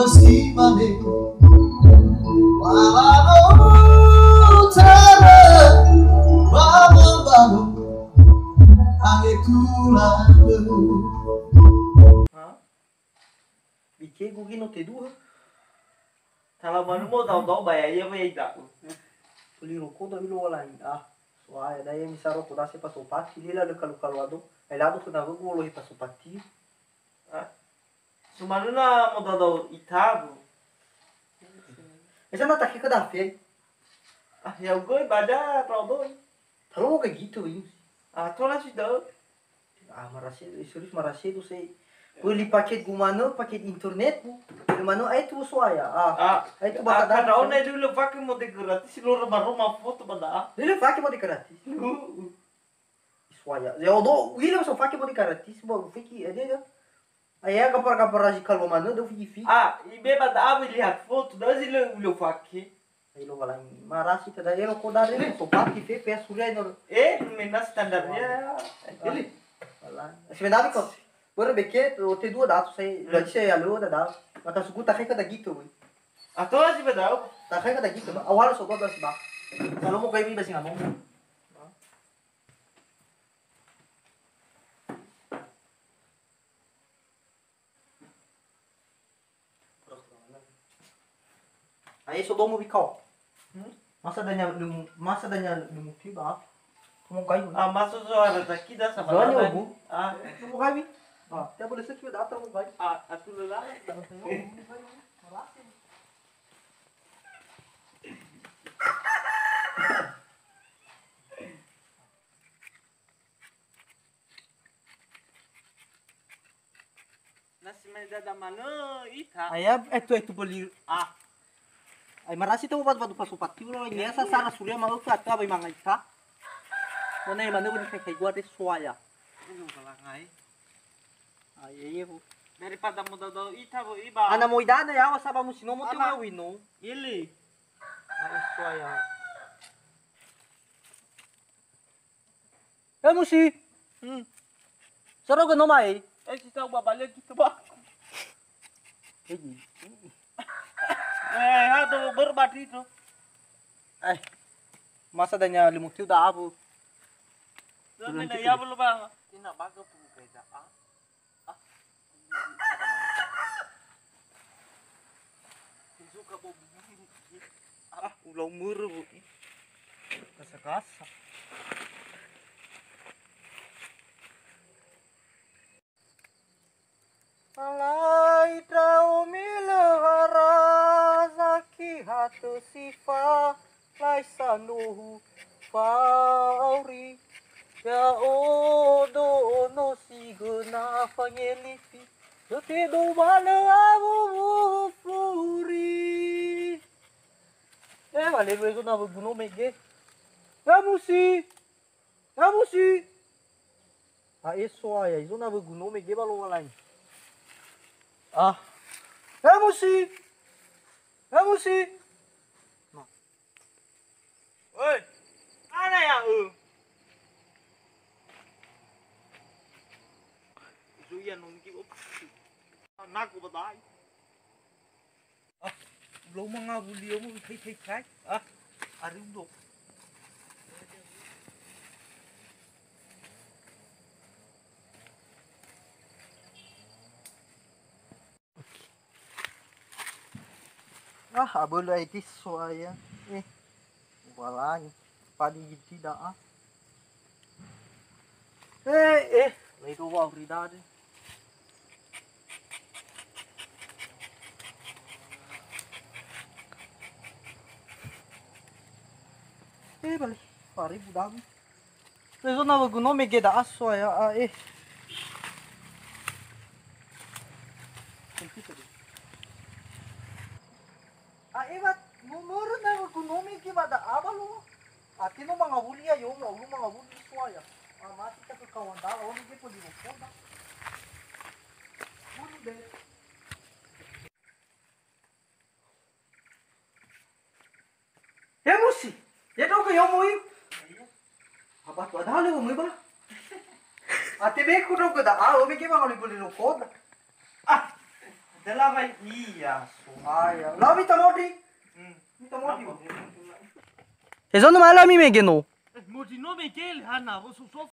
si mane walano tara bababano angetulano. Bikin gue gini tidur. Kalau mana mau tahu bayarnya apa ya tak? Beli rokok tapi lu lain soalnya ada yang bisa rokok nasi pas opati, dia ada kalau ada, ada tuh kenapa gue loh pas opati? Sebenarnya mau tahu itabu. Bisa nggak tak kita dapet? Ya gue ibadah tahu. Tahu kayak gitu ini. Tuh lah sih tahu. Marah sih tuh sih. Beli paket gumano, paket internet bu. Gumano itu soalnya. Itu bakal ada. Kalau nih dulu pakai mau gratis, seluruh rumah foto pada. Dulu pakai mau gratis. Soalnya. Ya udah, william so pakai mau gratis, mau fikir aja ya. Ayah kapar aja kalau mana, udah fikir. Ibe pada apa lihat foto, dah sih lu pakai. Ayo kalau marah sih tadi, lo kau dari so pakai VPS sudah ini. Mana standarnya? Ini. Sebenarnya kok. Baru beket, waktu itu ada saya, gaji saya lalu ada, maka suku tak kayak kata gitu, boy. Atau sih beda, tak kayak kata gitu, awal sobat masih bak. Kalau mau kayak ini masih ngomong. Ayo sobat mau bikau. Masa danya lu tiba. Kamu kayu. Masuk suara kita sama. Soalnya bu. Kamu kayu. Dia boleh sekian datang mau baik. Aku lelah. Nasi medada mana ita? Ayah, itu beli. Ay marasi tuh buat pas tiro ini asa sana surya mau ke atau abang mangai ka. Mana yang mana pun kayak gua deh suaya. Lu kalangai. Iya bu. Daripada mau tahu ita bu iba. Ana mau idana ya, wasaba mo sino mo tiwa wino. Ili. Suaya. Musi. Saro gano mai. Kita babalik kita ba. Aduh berbadi itu. Masa danya limuti udah abu. Belum ya belum bang. Tidak bagus tuh beda. Suka bau ulang muru bu. Kasa-kasa. Alai trau milahara zaki hatu sifa laisa nuhu fauri ya odo no siguna fangelifi yote do bala abu fluri vale luego na buno mege musi isso aí isso na buno mege balo walai Musi. Oi. Mana ya? Itu ya nungki op. Anak ko badai. Belum mengabuli mo kai. Arindo. Abolo ay soya. Wala yun. Paligid tidak may ito autoridade. Balik. Pari budang. Ito na wag no may geda soya. Ibat, mumurun na mag-gunumi kibada abalo. Tino mga huli ayo, mga huli suaya. Mati ka kakawandala, o hindi po di mo po na. Huli be. Musi, ya daw kayo mo yun. Abat, wadali mo ba? Ate be ko daw kada, o may kibang alipuli lukod. Dalawa iya. Aia. Lah minta modri. Minta modri. E sono male mi megeno. Modri no Miguel Hanna,